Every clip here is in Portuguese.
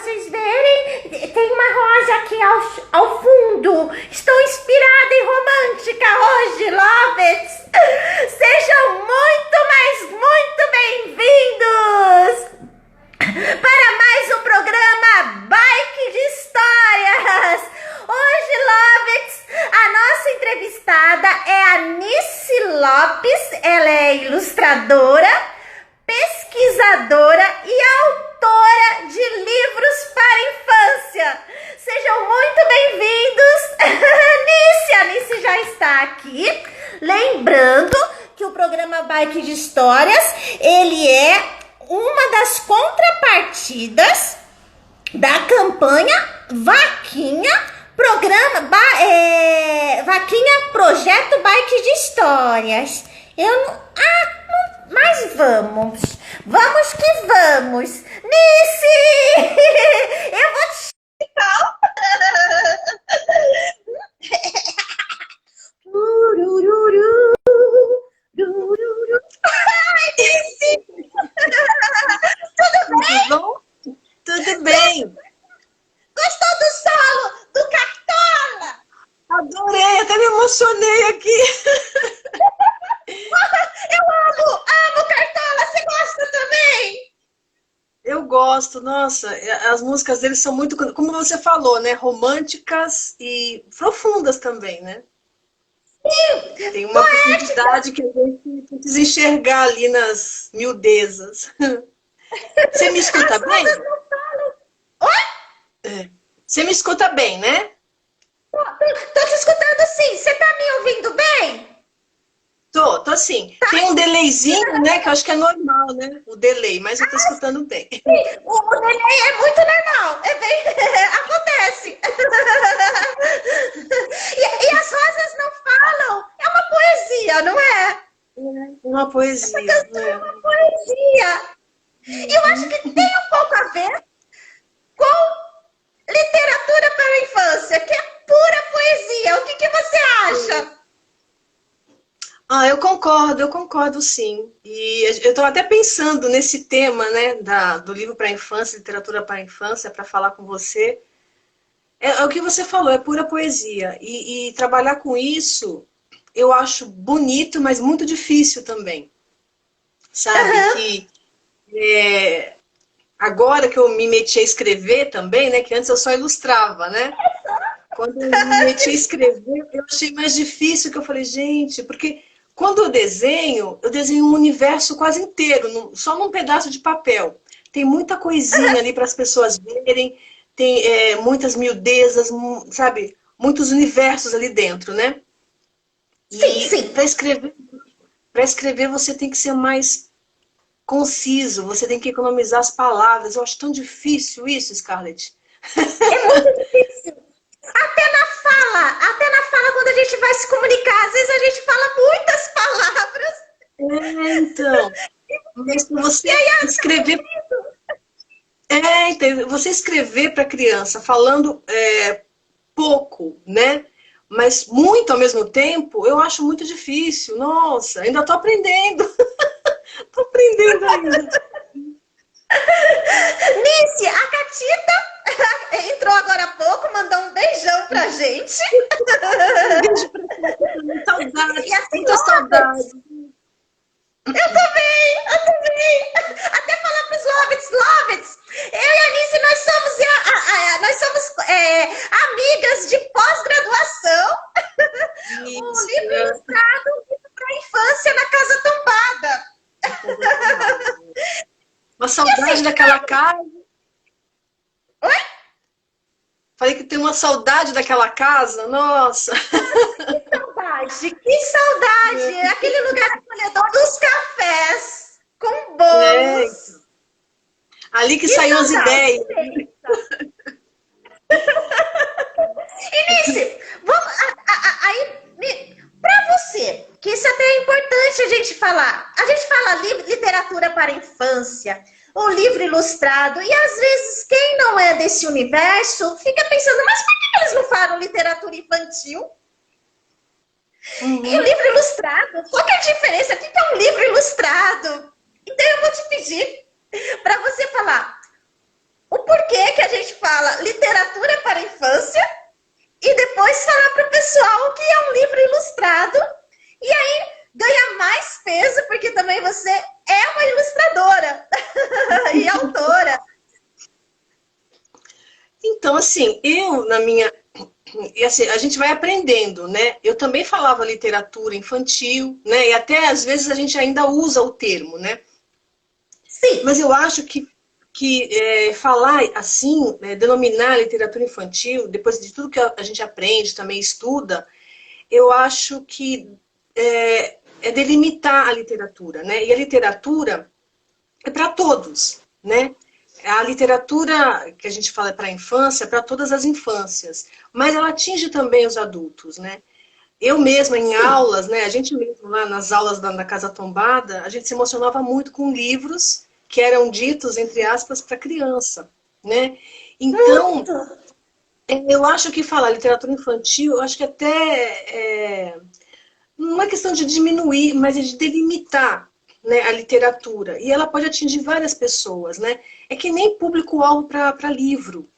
vocês verem, tem uma rosa aqui ao fundo. Estou inspirada e romântica hoje, Lovets. Sejam muito, mas muito bem-vindos para mais um programa Bike de Histórias. Hoje, Lovets, a nossa entrevistada é a Nice Lopes. Ela é ilustradora, pesquisadora e autora de livros para infância. Sejam muito bem-vindos. A Nice já está aqui. Lembrando que o programa Bike de Histórias, ele é uma das contrapartidas da campanha Vaquinha Vaquinha Projeto Bike de Histórias. Mas vamos que vamos. Nice! Eu vou te Ai, Nice! Tudo bem? Bom? Tudo bem. Gostou do solo do Cartola? Adorei, até me emocionei aqui. Eu amo Cartola. Você gosta também? Eu gosto, nossa, as músicas deles são muito, como você falou, né? Românticas e profundas também, né? Sim, Tem uma profundidade que a gente precisa enxergar ali nas miudezas. Você me escuta bem? Oi? Você me escuta bem, né? Tô te escutando sim. Você tá me ouvindo bem? Tô sim. Tem um delayzinho, né? Que eu acho que é normal, né? O delay, mas eu tô escutando bem. Sim, o delay é muito normal. É bem... Acontece. E as rosas não falam. É uma poesia, não é? Uma poesia. Essa canção é uma poesia. E eu acho que tem um pouco a ver com literatura para a infância, que é pura poesia. O que você acha? Eu concordo sim. E eu estou até pensando nesse tema, né, do livro para a infância, literatura para a infância, para falar com você. É o que você falou, é pura poesia. E trabalhar com isso, eu acho bonito, mas muito difícil também. Sabe, agora que eu me meti a escrever também, né, que antes eu só ilustrava, né? Quando eu me meti a escrever, eu achei mais difícil, que eu falei, gente, porque quando eu desenho um universo quase inteiro, só num pedaço de papel. Tem muita coisinha ali para as pessoas verem, tem muitas miudezas, sabe? Muitos universos ali dentro, né? Sim. Para escrever você tem que ser mais conciso, você tem que economizar as palavras. Eu acho tão difícil isso, Scarlett. É muito difícil. Até na fala, quando a gente vai se comunicar, às vezes a gente fala muitas palavras. Então, mas você escrever... você escrever para a criança falando pouco, né? Mas muito ao mesmo tempo, eu acho muito difícil. Nossa, ainda estou aprendendo. Estou aprendendo ainda. Nice, a Catita entrou agora há pouco, mandou um beijão pra gente. Um beijo pra você. Saudade, E assim, muita saudade. Eu também. Até falar pros Lovets. Eu e a Nice, nós somos amigas de pós-graduação. Um livro ilustrado para a infância na Casa Tombada. Uma saudade assim, daquela casa. Oi? Falei que tem uma saudade daquela casa. Nossa. Que saudade. Aquele lugar acolhedor dos cafés com bolos. Ali que saíram as ideias. Nice, para você, que isso até é importante a gente falar. A gente fala literatura para a infância, ou livro ilustrado, e às vezes quem não é desse universo fica pensando, mas por que eles não falam literatura infantil? E o livro ilustrado? Qual que é a diferença? O que é um livro ilustrado? Então eu vou te pedir para você falar o porquê que a gente fala literatura para a infância e depois falar para o pessoal que é um livro ilustrado. E aí ganha mais peso, porque também você é uma ilustradora e autora. Então, assim, e assim, a gente vai aprendendo, né? Eu também falava literatura infantil, né? E até às vezes a gente ainda usa o termo, né? Sim. Mas eu acho que falar assim, né, denominar literatura infantil, depois de tudo que a gente aprende, também estuda, eu acho que é delimitar a literatura, né? E a literatura é para todos, né? A literatura que a gente fala para a infância, é para todas as infâncias, mas ela atinge também os adultos, né? Eu mesma, em aulas, né, a gente mesmo lá nas aulas da Casa Tombada, a gente se emocionava muito com livros que eram ditos, entre aspas, para criança, né? Então, Muito. eu acho que falar literatura infantil, eu acho que até não é questão de diminuir, mas é de delimitar, né, a literatura. E ela pode atingir várias pessoas, né? É que nem público-alvo para livro.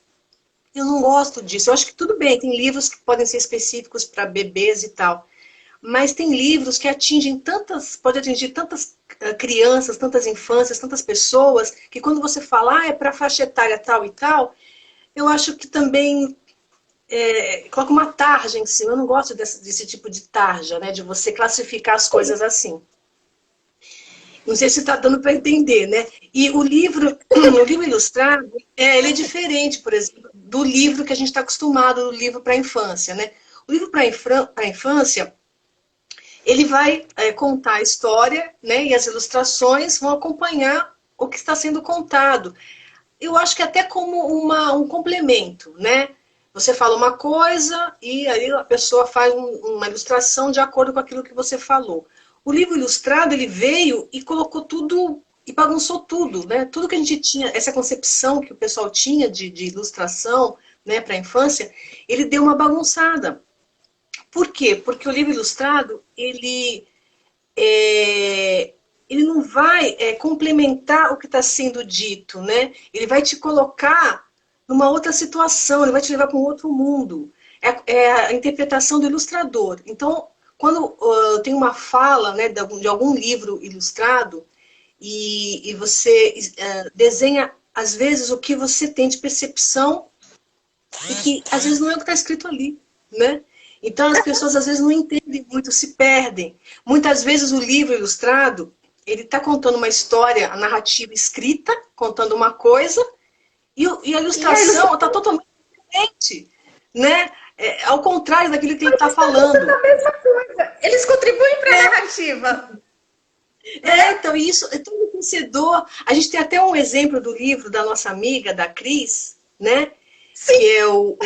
Eu não gosto disso. Eu acho que tudo bem, tem livros que podem ser específicos para bebês e tal. Mas tem livros que pode atingir tantas crianças, tantas infâncias, tantas pessoas, que quando você fala, é para faixa etária tal e tal, eu acho que também coloca uma tarja em cima. Eu não gosto desse tipo de tarja, né? De você classificar as coisas assim. Não sei se está dando para entender, né? E o livro ilustrado, ele é diferente, por exemplo, do livro que a gente está acostumado, do livro para a infância, né? O livro para a infância, ele vai contar a história, né? E as ilustrações vão acompanhar o que está sendo contado. Eu acho que até como um complemento, né? Você fala uma coisa e aí a pessoa faz uma ilustração de acordo com aquilo que você falou. O livro ilustrado, ele veio e colocou tudo, e bagunçou tudo, né? Tudo que a gente tinha, essa concepção que o pessoal tinha de ilustração, né, para a infância, ele deu uma bagunçada. Por quê? Porque o livro ilustrado, ele não vai complementar o que está sendo dito, né? Ele vai te colocar numa outra situação, ele vai te levar para um outro mundo. É a interpretação do ilustrador. Então, quando tem uma fala, né, de algum livro ilustrado e você desenha, às vezes, o que você tem de percepção e que, às vezes, não é o que está escrito ali, né? Então, as pessoas, às vezes, não entendem muito, se perdem. Muitas vezes, o livro ilustrado, ele está contando uma história, a narrativa escrita, contando uma coisa, e a ilustração está totalmente diferente, né? Ao contrário daquilo que ele está falando. A mesma coisa. Eles contribuem para a narrativa. Então isso é tão enriquecedor. A gente tem até um exemplo do livro da nossa amiga, da Cris, né? Sim. Que é o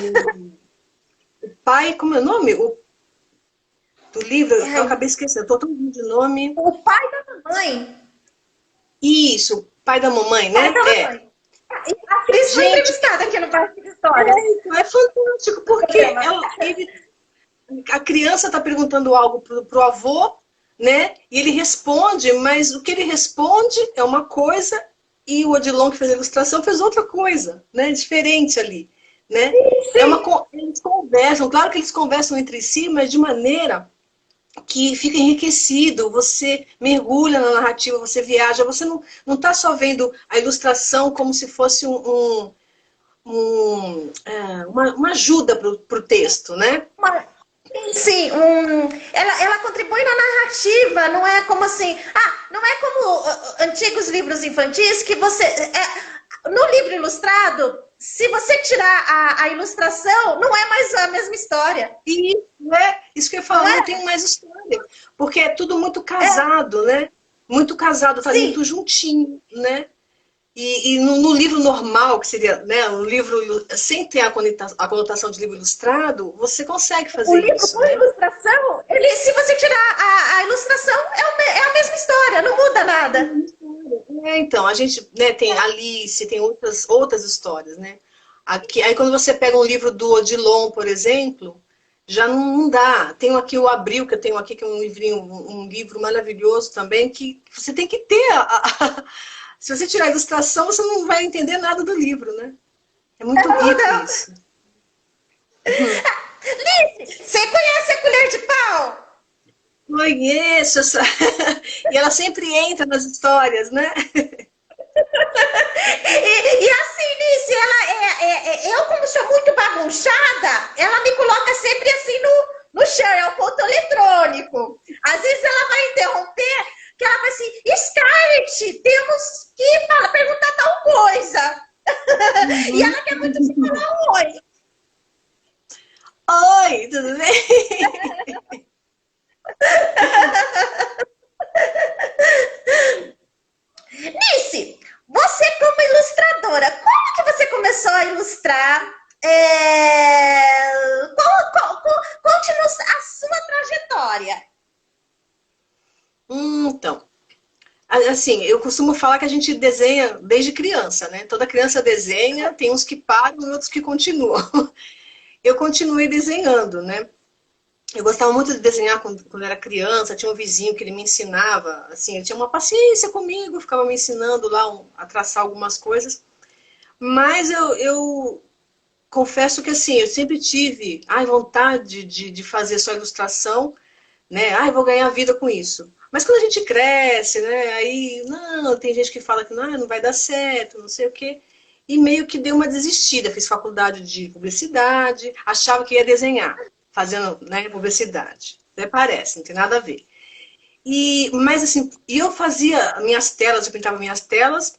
pai, como é o nome? Do livro, eu acabei esquecendo, estou tão ruim de nome. O pai da mamãe. Isso, o pai da mamãe, né? Pai da mamãe. A Cris foi entrevistada aqui no Parque de História. É fantástico, porque a criança está perguntando algo pro avô, né? E ele responde, mas o que ele responde é uma coisa e o Odilon, que fez a ilustração, fez outra coisa, né? Diferente ali, né? Sim. Eles conversam, claro que eles conversam entre si, mas de maneira que fica enriquecido, você mergulha na narrativa, você viaja, você não está só vendo a ilustração como se fosse uma ajuda para o texto, né? Sim, ela contribui na narrativa, não é como assim, não é como antigos livros infantis que você, no livro ilustrado, se você tirar a ilustração, não é mais a mesma história. Isso que eu falo, não tem mais história, porque é tudo muito casado, né? Muito casado, tá muito juntinho, né? E no livro normal, que seria, né, um livro sem ter a conotação de livro ilustrado, você consegue fazer isso. O livro com ilustração, se você tirar a ilustração, é a mesma história, não muda nada. Então, a gente, né, tem Alice, tem outras histórias, né? Aí quando você pega um livro do Odilon, por exemplo, já não dá. Tenho aqui o Abril, que eu tenho aqui, que é um livro maravilhoso também, que você tem que ter se você tirar a ilustração, você não vai entender nada do livro, né? É muito Não, rico não. isso. Uhum. Liz, você conhece a colher de pau? Conheço essa... E ela sempre entra nas histórias, né? E assim, Liz, eu como sou muito bagunçada, ela me coloca sempre assim no chão, é o ponto eletrônico. Às vezes ela vai interromper, que ela vai assim, Scarlett, temos que perguntar tal coisa. E Uhum. ela quer muito te falar um oi. Oi, tudo bem? Nice, você como ilustradora, como que você começou a ilustrar? Conte-nos a sua trajetória. Então, assim, eu costumo falar que a gente desenha desde criança, né? Toda criança desenha, tem uns que param e outros que continuam. Eu continuei desenhando, né? Eu gostava muito de desenhar quando era criança, tinha um vizinho que ele me ensinava, assim, ele tinha uma paciência comigo, ficava me ensinando lá a traçar algumas coisas. Mas eu confesso que, assim, eu sempre tive vontade de fazer só ilustração, né? Vou ganhar vida com isso. Mas quando a gente cresce, né? Aí, não, tem gente que fala que não vai dar certo, não sei o quê. E meio que deu uma desistida. Fiz faculdade de publicidade, achava que ia desenhar, fazendo, né, publicidade. Até parece, não tem nada a ver. Mas assim, eu fazia minhas telas, eu pintava minhas telas,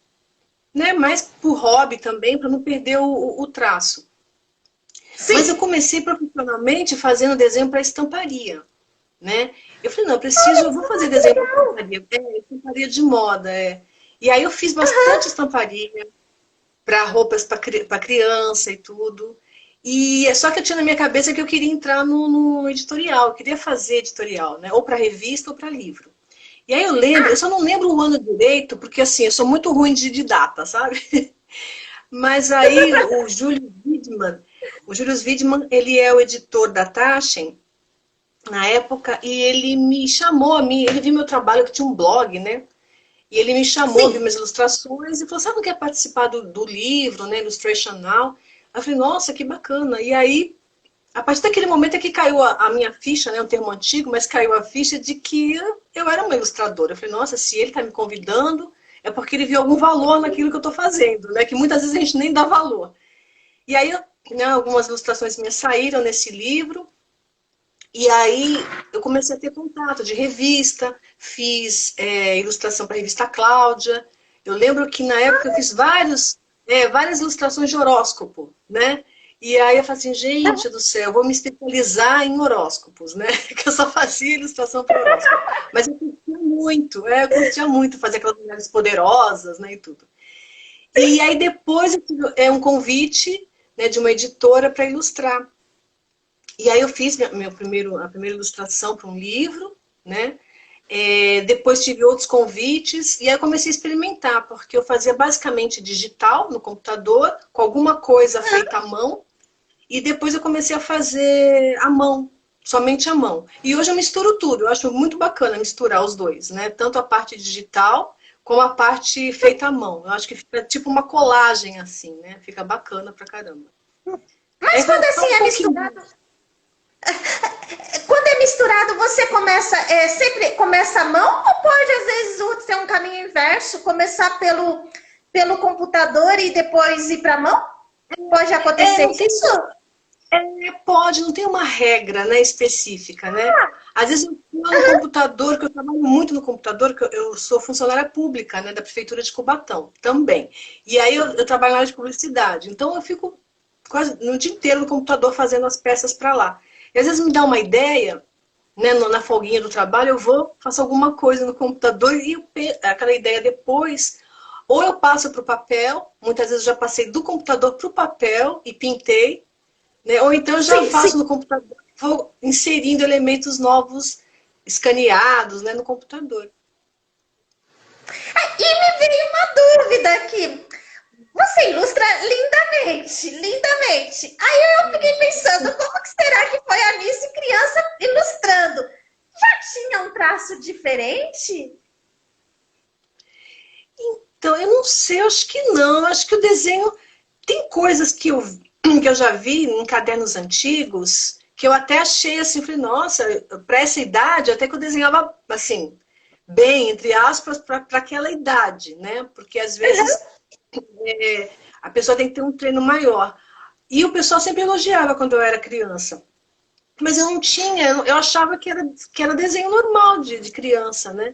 né? Mas por hobby também, para não perder o traço. Mas eu Sim. comecei profissionalmente fazendo desenho para estamparia, né? Eu falei, não, eu vou fazer desenho para estamparia, estamparia de moda, é. E aí eu fiz bastante estamparia para roupas para criança e tudo. E é só que eu tinha na minha cabeça que eu queria entrar no editorial, eu queria fazer editorial, né? Ou para revista ou para livro. E aí eu lembro, eu só não lembro o ano direito, porque assim, eu sou muito ruim de data, sabe? Mas aí o Julius Widman, ele é o editor da Taschen, na época, e ele me chamou a mim, ele viu meu trabalho, que tinha um blog, né? E ele me chamou, viu Sim. minhas ilustrações e falou, sabe, não quer participar do livro, né, Illustration Now? Eu falei, nossa, que bacana. E aí, a partir daquele momento é que caiu a minha ficha, né, um termo antigo, mas caiu a ficha de que eu era uma ilustradora. Eu falei, nossa, se ele está me convidando, é porque ele viu algum valor naquilo que eu estou fazendo, né, que muitas vezes a gente nem dá valor. E aí, né, algumas ilustrações minhas saíram nesse livro, e aí eu comecei a ter contato de revista, fiz ilustração para a revista Cláudia. Eu lembro que na época eu fiz várias ilustrações de horóscopo, né? E aí eu falei assim, gente do céu, eu vou me especializar em horóscopos, né? Que eu só fazia ilustração para horóscopo. Mas eu curtia muito fazer aquelas mulheres poderosas, né, e tudo. E aí depois eu tive um convite, né, de uma editora para ilustrar. E aí eu fiz a primeira ilustração para um livro, né? Depois tive outros convites e aí eu comecei a experimentar, porque eu fazia basicamente digital no computador, com alguma coisa feita à mão, e depois eu comecei a fazer à mão, somente à mão. E hoje eu misturo tudo, eu acho muito bacana misturar os dois, né? Tanto a parte digital como a parte feita à mão. Eu acho que fica tipo uma colagem assim, né? Fica bacana pra caramba. Mas Aí quando voltar assim um é pouquinho. misturado, quando é misturado, você sempre começa a mão ou pode às vezes ser um caminho inverso, começar pelo computador e depois ir para a mão? Pode acontecer Não tem isso? pode, não tem uma regra, né, específica, né? Às vezes eu estou no computador, que eu trabalho muito no computador, que eu sou funcionária pública, né, da Prefeitura de Cubatão, também. E aí eu trabalho na área de publicidade, então eu fico quase no dia inteiro no computador fazendo as peças para lá. E às vezes me dá uma ideia, né, na folguinha do trabalho, eu vou, faço alguma coisa no computador e aquela ideia depois, ou eu passo para o papel, muitas vezes eu já passei do computador para o papel e pintei, né? Ou então eu já Sim, sim. faço no computador, vou inserindo elementos novos, escaneados, né, no computador. E me veio uma dúvida aqui. Você ilustra lindamente, lindamente. Aí eu fiquei pensando, como que será que foi a Alice criança ilustrando? Já tinha um traço diferente? Então, eu não sei, eu acho que não. Eu acho que o desenho tem coisas que eu já vi em cadernos antigos que eu até achei assim, falei, nossa, para essa idade, até que eu desenhava assim, bem, entre aspas, para aquela idade, né? Porque às vezes a pessoa tem que ter um treino maior. E o pessoal sempre elogiava quando eu era criança. Mas eu não tinha, eu achava que era desenho normal de criança, né?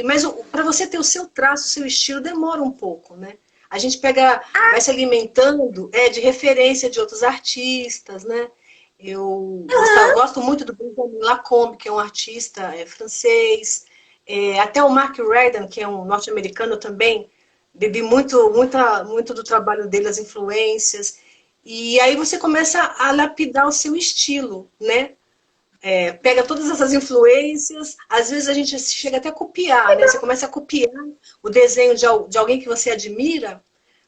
Mas para você ter o seu traço, o seu estilo, demora um pouco, né? A gente vai se alimentando de referência de outros artistas, né? Gosto muito do Benjamin Lacombe, que é um artista francês. Até o Mark Redden, que é um norte-americano também, bebi muito do trabalho dele, as influências. E aí você começa a lapidar o seu estilo, né? Pega todas essas influências, às vezes a gente chega até a copiar, né? Você começa a copiar o desenho de alguém que você admira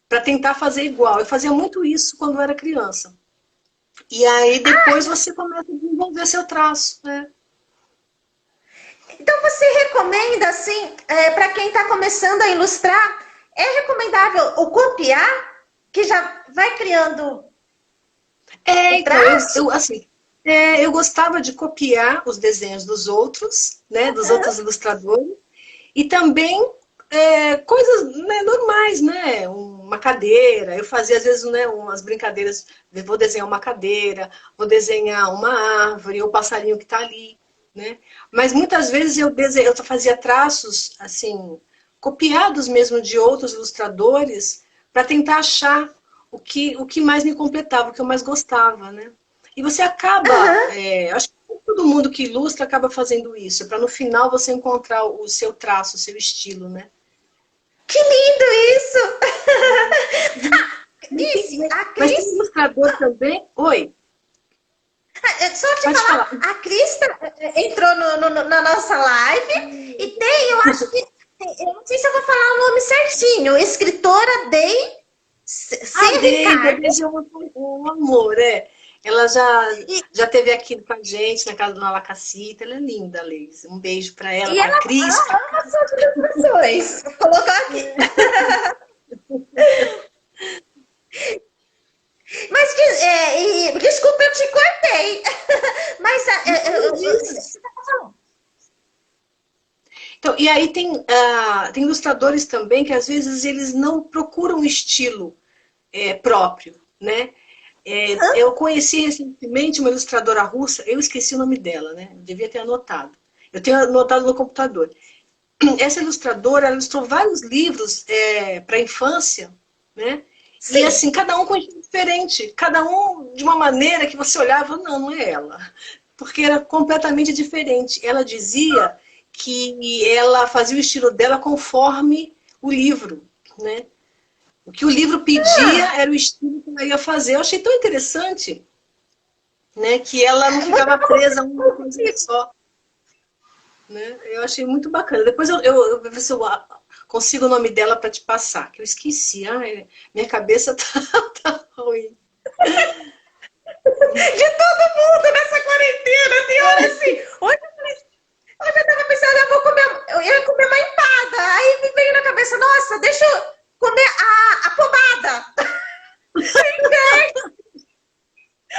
para tentar fazer igual. Eu fazia muito isso quando eu era criança. E aí depois você começa a desenvolver seu traço, né? Então você recomenda, assim, para quem está começando a ilustrar, é recomendável o copiar, que já vai criando então, eu gostava de copiar os desenhos dos outros, né, dos outros ilustradores, e também coisas, né, normais, né, uma cadeira. Eu fazia às vezes, né, umas brincadeiras, vou desenhar uma cadeira, vou desenhar uma árvore, ou o passarinho que está ali, né. Mas muitas vezes eu fazia traços assim, copiados mesmo de outros ilustradores, para tentar achar o que mais me completava, o que eu mais gostava, né? E você acaba, acho que todo mundo que ilustra acaba fazendo isso, para no final você encontrar o seu traço, o seu estilo, né? Que lindo isso! Mas tem ilustrador também? Oi. Só te falar, a Cris entrou na nossa live e eu acho que, eu não sei se eu vou falar o nome certinho, escritora Day Ricardo. Um amor, Ela já esteve aqui com a gente na casa do Nalacacita. Ela é linda, Leis. Um beijo para ela, para a Cris. Ela ama suas ilustrações. Colocou aqui. Mas, desculpa, eu te cortei. Mas, você tá falando? Então, e aí tem ilustradores também que às vezes eles não procuram um estilo próprio, né? Eu conheci recentemente uma ilustradora russa, eu esqueci o nome dela, né? Eu devia ter anotado. Eu tenho anotado no computador. Essa ilustradora, ela ilustrou vários livros para a infância, né? Sim. E assim, cada um com um estilo diferente, cada um de uma maneira que você olhava, não é ela. Porque era completamente diferente. Ela dizia que ela fazia o estilo dela conforme o livro, né? O que o livro pedia era o estilo que ela ia fazer. Eu achei tão interessante, né, que ela não ficava presa a uma coisa só. Né? Eu achei muito bacana. Depois eu vou ver se eu consigo o nome dela para te passar, que eu esqueci. Minha cabeça tá ruim. De todo mundo nessa quarentena, tem hora assim. Hoje eu tava pensando, eu ia comer uma empada. Aí me veio na cabeça, nossa, deixa eu comer a pomada.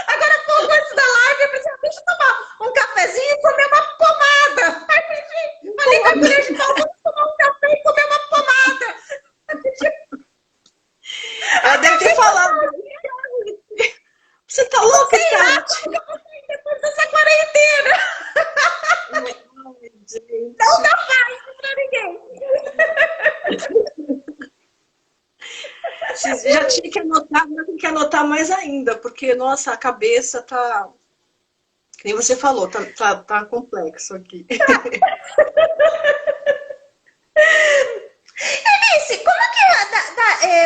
Agora, pouco antes da live, eu pensei, deixa eu tomar um cafezinho e comer uma pomada. Aí, falei com a colher de pau, vamos tomar um café e comer uma pomada. Ela deve ter falado. Você tá louca, Tati? Depois dessa quarentena. Não dá paz pra ninguém. Já tinha que anotar, mas tem que anotar mais ainda, porque, nossa, a cabeça tá... Que nem você falou, tá complexo aqui. Eunice, como que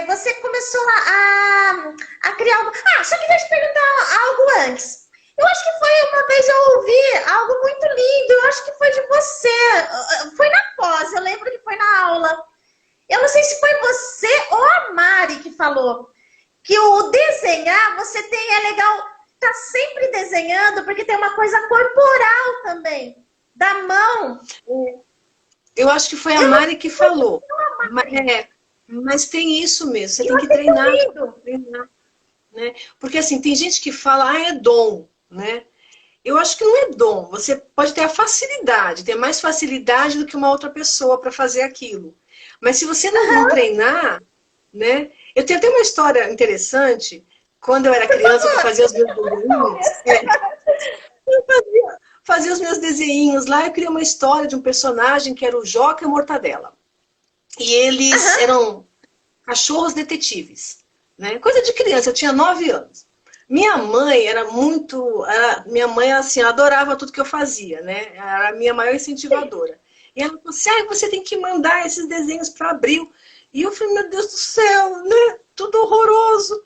você começou a criar algo? Só queria te perguntar algo antes. Eu acho que foi uma vez eu ouvi algo muito lindo, eu acho que foi de você. Foi na pós, eu lembro que foi na aula. Eu não sei se foi você ou a Mari que falou que o desenhar, é legal tá sempre desenhando, porque tem uma coisa corporal também, da mão. Eu acho que foi a Mari que falou. Mas tem isso mesmo, você E tem que você tá treinar, lindo. treinar, né? Porque assim, tem gente que fala, é dom, né? Eu acho que não é dom. Você pode ter a facilidade, ter mais facilidade do que uma outra pessoa para fazer aquilo. Mas se você não treinar, né? Eu tenho até uma história interessante. Quando eu era Por criança, que eu favor, fazia os meus desenhos, histórias. fazia os meus desenhinhos lá, eu criei uma história de um personagem que era o Joca e o Mortadela. E eles Aham. eram cachorros detetives, né? Coisa de criança, eu tinha 9 anos. Minha mãe era muito. Minha mãe, assim, adorava tudo que eu fazia, né? Era a minha maior incentivadora. E ela falou assim: ah, você tem que mandar esses desenhos para Abril. E eu falei: meu Deus do céu, né? Tudo horroroso.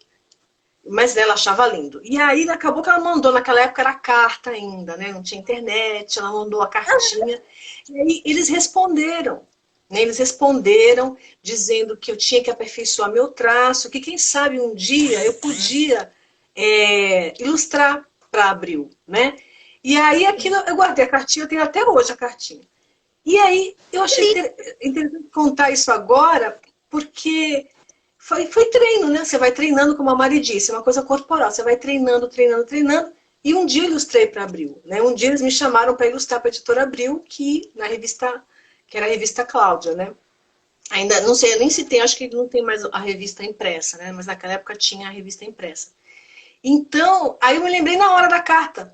Mas ela achava lindo. E aí acabou que ela mandou, naquela época era carta ainda, né? Não tinha internet, ela mandou a cartinha. E aí eles responderam. Né? Eles responderam dizendo que eu tinha que aperfeiçoar meu traço, que quem sabe um dia eu podia ilustrar para Abril, né? E aí aquilo eu guardei a cartinha, eu tenho até hoje a cartinha. E aí eu achei interessante contar isso agora, porque foi treino, né? Você vai treinando, como a Mari disse, é uma coisa corporal. Você vai treinando, treinando, treinando. E um dia eu ilustrei para Abril, né? Um dia eles me chamaram para ilustrar para a editora Abril, que era a revista Cláudia, né? Ainda não sei, eu nem se tem, acho que não tem mais a revista impressa, né? Mas naquela época tinha a revista impressa. Então, aí eu me lembrei na hora da carta,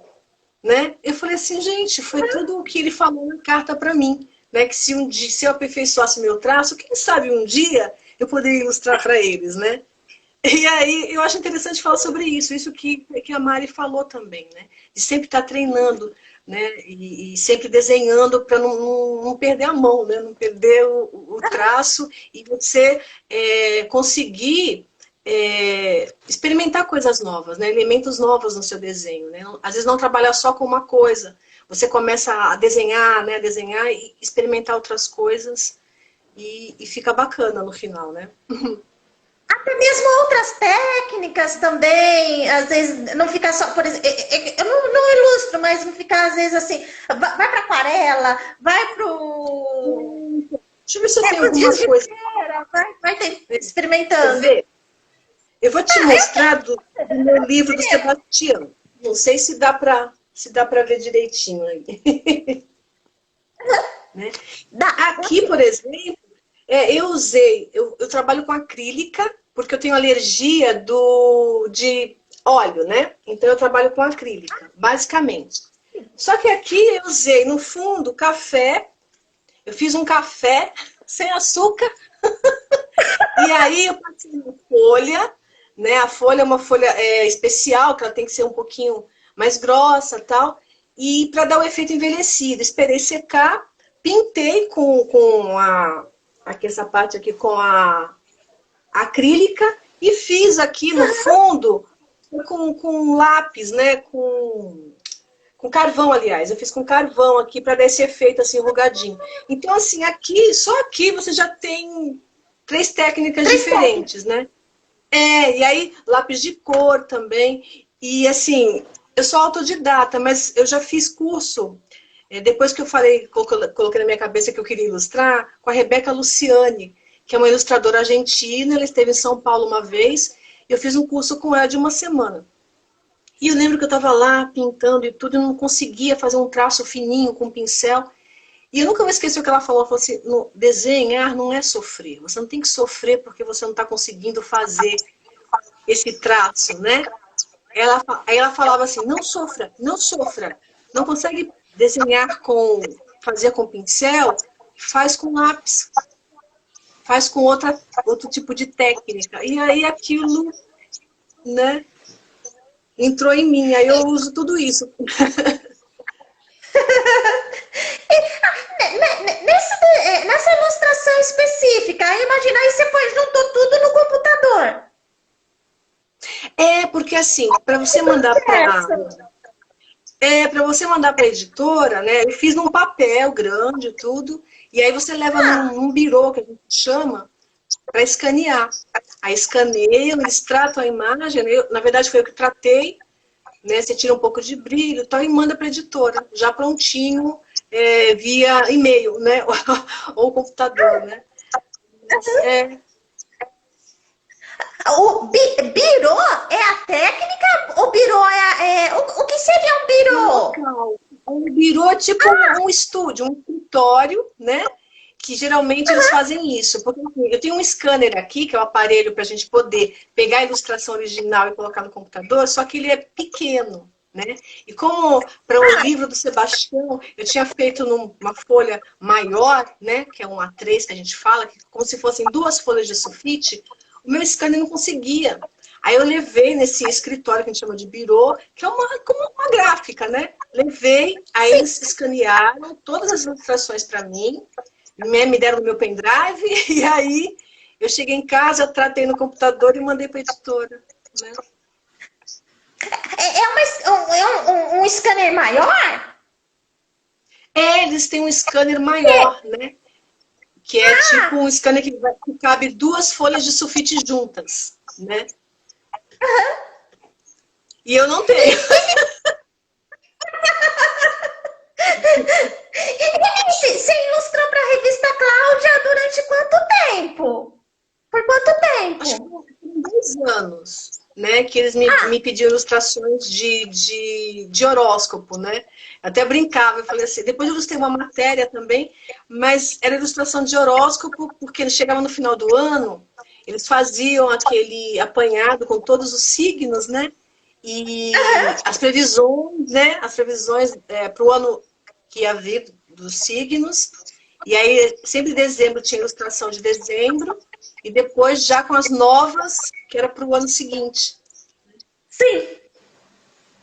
né? Eu falei assim, gente, foi tudo o que ele falou na carta para mim, né? Que se um dia, se eu aperfeiçoasse meu traço, quem sabe um dia eu poderia ilustrar para eles, né? E aí eu acho interessante falar sobre isso que a Mari falou também, né? De sempre estar treinando, né? E sempre desenhando para não perder a mão, né? Não perder o traço e você conseguir experimentar coisas novas, né? Elementos novos no seu desenho, né? Às vezes não trabalhar só com uma coisa. Você começa a desenhar, né? Desenhar e experimentar outras coisas e fica bacana no final, né? Até mesmo outras técnicas também, às vezes não ficar só, por exemplo, eu não ilustro, mas não ficar às vezes assim, vai para aquarela, vai Deixa eu ver se eu tenho pro alguma giz de coisa. cera, Quer experimentando. ver? Eu vou te mostrar do meu livro do Sebastião. Não sei se dá para ver direitinho aí. Né? Dá. Aqui, por exemplo, eu trabalho com acrílica, porque eu tenho alergia de óleo, né? Então eu trabalho com acrílica, basicamente. Só que aqui eu usei, no fundo, café. Eu fiz um café sem açúcar. E aí eu passei uma folha, né? A folha é uma folha especial, que ela tem que ser um pouquinho mais grossa, tal. E para dar o efeito envelhecido, esperei secar, pintei aqui essa parte aqui com a acrílica e fiz aqui no fundo com lápis, né? Com carvão, aliás. Eu fiz com carvão aqui para dar esse efeito assim enrugadinho. Então, assim, só aqui você já tem 3 técnicas diferentes, né? E aí lápis de cor também. E assim, eu sou autodidata, mas eu já fiz curso. Depois que eu falei, coloquei na minha cabeça que eu queria ilustrar, com a Rebeca Luciani, que é uma ilustradora argentina. Ela esteve em São Paulo uma vez. Eu fiz um curso com ela de uma semana. E eu lembro que eu estava lá pintando e tudo, e não conseguia fazer um traço fininho com pincel. E eu nunca vou esquecer o que ela falou. Ela falou assim, desenhar não é sofrer. Você não tem que sofrer porque você não está conseguindo fazer esse traço, né? Aí ela falava assim, não sofra, não sofra. Não consegue desenhar fazer com pincel? Faz com lápis. Faz com outro tipo de técnica. E aí aquilo, né, entrou em mim. Aí eu uso tudo isso. Nessa ilustração específica, imagina aí você juntou tudo no computador. Porque assim, para você mandar para a editora, né? Eu fiz num papel grande tudo, e aí você leva num birô que a gente chama para escanear. Aí escaneiam, eles tratam a imagem, né? Na verdade foi eu que tratei, né? Você tira um pouco de brilho e tal e manda para a editora, já prontinho, via e-mail, né? Ou computador, né? Mas, birô é a técnica? O birô o que seria um birô? Um birô é tipo um estúdio, um escritório, né? Que geralmente eles fazem isso. Porque assim, eu tenho um scanner aqui, que é o aparelho para a gente poder pegar a ilustração original e colocar no computador, só que ele é pequeno, né? E como para o livro do Sebastião, eu tinha feito numa folha maior, né? Que é um A3 que a gente fala, que como se fossem 2 folhas de sulfite, o meu scanner não conseguia. Aí eu levei nesse escritório que a gente chama de birô, que é como uma gráfica, né? Levei, aí eles escanearam todas as ilustrações para mim, me deram no meu pendrive, e aí eu cheguei em casa, tratei no computador e mandei para a editora. Né? Um scanner maior? Eles têm um scanner maior, né? Que é tipo um scanner que cabe 2 folhas de sulfite juntas, né? E eu não tenho. Você ilustrou para a revista Cláudia durante quanto tempo? Por quanto tempo? Acho que 2 anos, né? Que eles me pediam ilustrações de horóscopo, né? Até brincava, eu falei assim, depois eu ilustrei uma matéria também, mas era ilustração de horóscopo, porque eles chegavam no final do ano, eles faziam aquele apanhado com todos os signos, né? E as previsões, né? As previsões para o ano que ia vir dos signos. E aí, sempre em dezembro tinha ilustração de dezembro. E depois já com as novas, que era para o ano seguinte. Sim.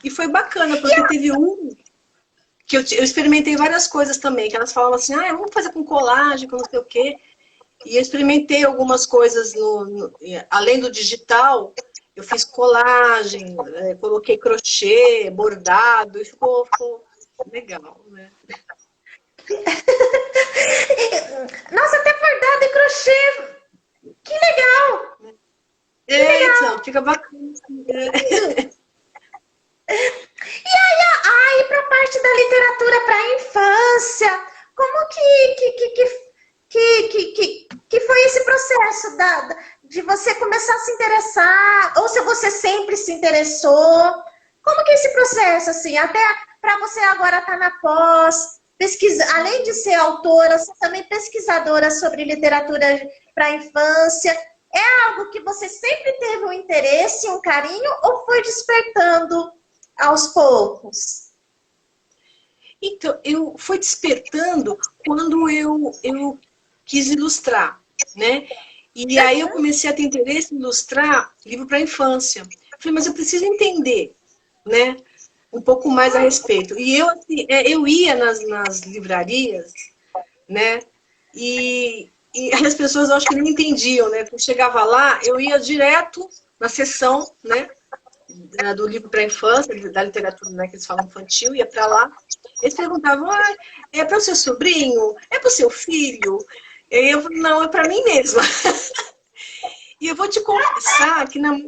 E foi bacana, porque teve um que eu experimentei várias coisas também, que elas falavam assim, vamos fazer com colagem, com não sei o quê. E eu experimentei algumas coisas, além do digital, eu fiz colagem, coloquei crochê, bordado, e ficou legal, né? Nossa, até bordado e crochê. Que legal! Então, fica bacana. E aí, para a parte da literatura para a infância, como que foi esse processo de você começar a se interessar? Ou se você sempre se interessou? Como que é esse processo, assim, até para você agora estar na pós, além de ser autora, você também pesquisadora sobre literatura para a infância? É algo que você sempre teve um interesse, um carinho, ou foi despertando aos poucos? Então, eu fui despertando quando eu quis ilustrar, né? E aí eu comecei a ter interesse em ilustrar livro para a infância. Falei, mas eu preciso entender, né? Um pouco mais a respeito. E eu, assim, eu ia nas livrarias, né? E as pessoas, eu acho que não entendiam, né? Porque eu chegava lá, eu ia direto na sessão, né? Do livro para a infância, da literatura, né, que eles falam infantil, ia para lá. Eles perguntavam, é para o seu sobrinho? É para o seu filho? E eu falei, não, é para mim mesma. E eu vou te confessar que na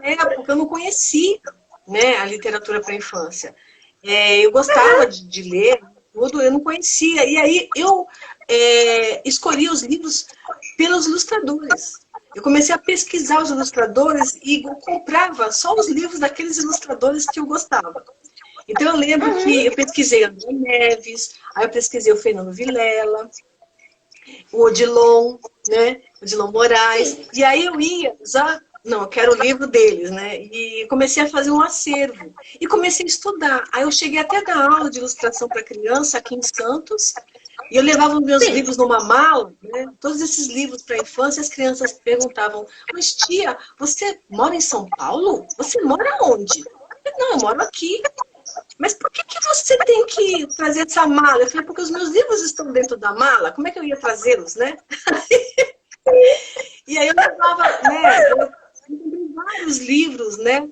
época eu não conhecia, né, a literatura para a infância. Eu gostava de ler, tudo, eu não conhecia. E aí eu escolhi os livros pelos ilustradores. Eu comecei a pesquisar os ilustradores e eu comprava só os livros daqueles ilustradores que eu gostava. Então eu lembro que eu pesquisei André Neves, aí eu pesquisei o Fernando Vilela, o Odilon, né? Odilon Moraes. E aí eu ia não, eu quero o livro deles, né? E comecei a fazer um acervo. E comecei a estudar. Aí eu cheguei até a dar aula de ilustração para criança aqui em Santos. E eu levava os meus livros numa mala, né? Todos esses livros para a infância, as crianças perguntavam, mas tia, você mora em São Paulo? Você mora onde? Eu, não, eu moro aqui. Mas por que você tem que trazer essa mala? Eu falei, porque os meus livros estão dentro da mala, como é que eu ia trazê-los, né? E aí eu levava, né? Eu comprei vários livros, né?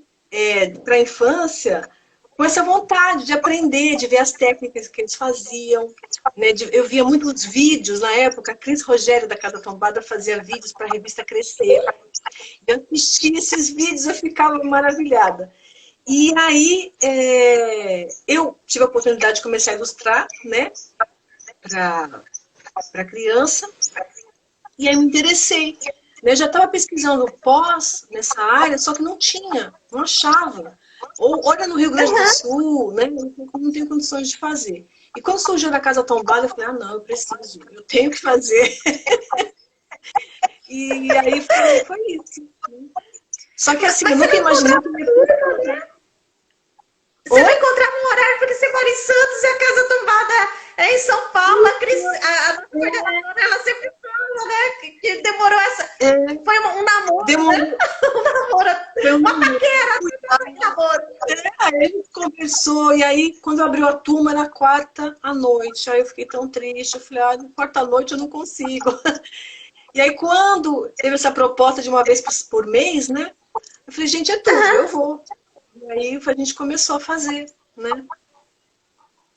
Para a infância, com essa vontade de aprender, de ver as técnicas que eles faziam. Né? Eu via muitos vídeos na época, a Cris Rogério da Casa Tombada fazia vídeos para a revista Crescer. Eu assistia esses vídeos, eu ficava maravilhada. E aí eu tive a oportunidade de começar a ilustrar, né? Para criança. E aí me interessei. né? Eu já estava pesquisando pós nessa área, só que não tinha, não achava. Ou olha no Rio Grande do Sul, né? Não tenho condições de fazer. E quando surgiu da Casa Tombada, eu falei, ah, não, eu preciso, eu tenho que fazer. E aí foi isso. Só que assim, eu nunca imaginei que eu ia... Você vai encontrar um horário, porque você mora em Santos e a Casa Tombada é em São Paulo. A Cris, a coordenadora, ela sempre fala, né? Que demorou essa. Foi um namoro. Demorou. Né? Um namoro. Foi uma paquera, um namoro. Aí a gente conversou, e aí, quando abriu a turma, era quarta à noite. Aí eu fiquei tão triste. Eu falei, quarta à noite eu não consigo. E aí, quando teve essa proposta de uma vez por mês, né? Eu falei, gente, é tudo, eu vou. E aí a gente começou a fazer, né?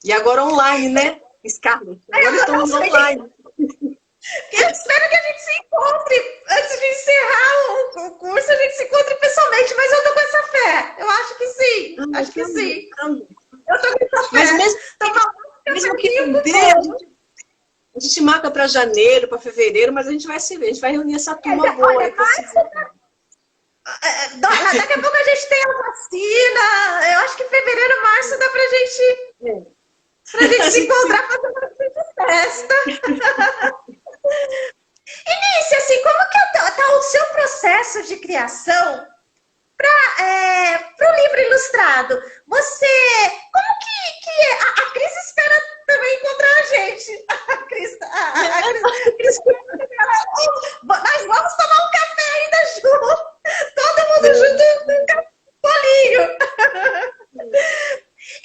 E agora online, né? Scarlett, agora estamos online. Eu espero que a gente se encontre, antes de encerrar o curso, a gente se encontre pessoalmente, mas eu tô com essa fé. Eu acho que sim, acho que sim. Eu tô com essa fé. Mas mesmo que não dê, a gente marca para janeiro, para fevereiro, mas a gente vai se ver, a gente vai reunir essa turma boa aí pra se ver. Daqui a pouco a gente tem a vacina. Eu acho que fevereiro, março dá pra gente se encontrar fazer uma festa. Início, assim, como que tá o seu processo de criação para o livro ilustrado? Você, como que a Cris espera também encontrar a gente? A Cris nós vamos tomar um café ainda junto. Todo mundo junto num bolinho.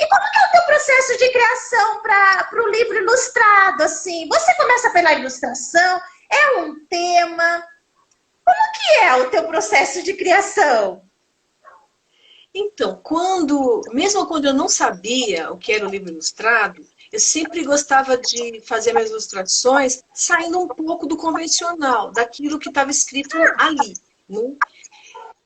E como que é o teu processo de criação para o livro ilustrado? Assim, você começa pela ilustração? É um tema? Como que é o teu processo de criação? Então, mesmo quando eu não sabia o que era o livro ilustrado, eu sempre gostava de fazer minhas ilustrações saindo um pouco do convencional, daquilo que estava escrito ali. Né?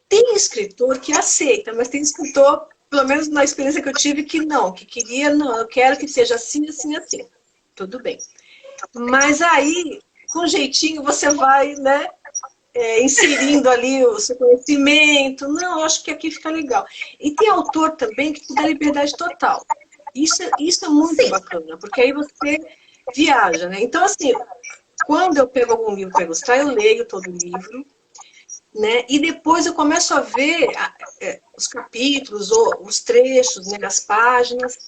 Tem escritor que aceita, mas tem escritor, pelo menos na experiência que eu tive, que não, que queria, não, eu quero que seja assim, assim, assim. Tudo bem. Mas aí, com jeitinho, você vai, né, inserindo ali o seu conhecimento. Não, eu acho que aqui fica legal. E tem autor também que te dá liberdade total. Isso é muito bacana, porque aí você viaja, né? Então, assim, quando eu pego algum livro para ilustrar, eu leio todo o livro, né? E depois eu começo a ver os capítulos, ou os trechos, né, as páginas,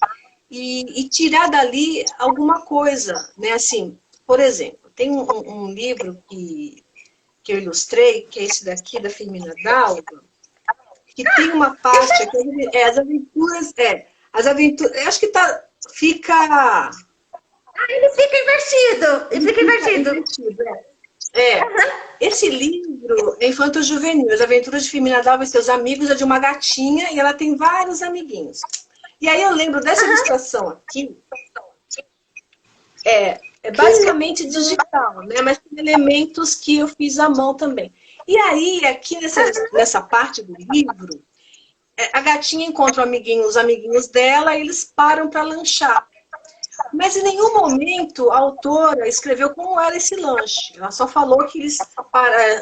e tirar dali alguma coisa, né? Assim, por exemplo, tem um livro que eu ilustrei, que é esse daqui, da Firmina Dalva, que tem uma parte aqui, as aventuras, eu acho que fica... ele fica invertido, ele fica invertido. Esse livro é infanto-juvenil, As Aventuras de Firmina Dalva e Seus Amigos, é de uma gatinha e ela tem vários amiguinhos. E aí eu lembro dessa ilustração aqui, é basicamente digital, né? Mas tem elementos que eu fiz à mão também. E aí, aqui nessa parte do livro, a gatinha encontra os amiguinhos dela e eles param para lanchar. Mas em nenhum momento a autora escreveu como era esse lanche. Ela só falou que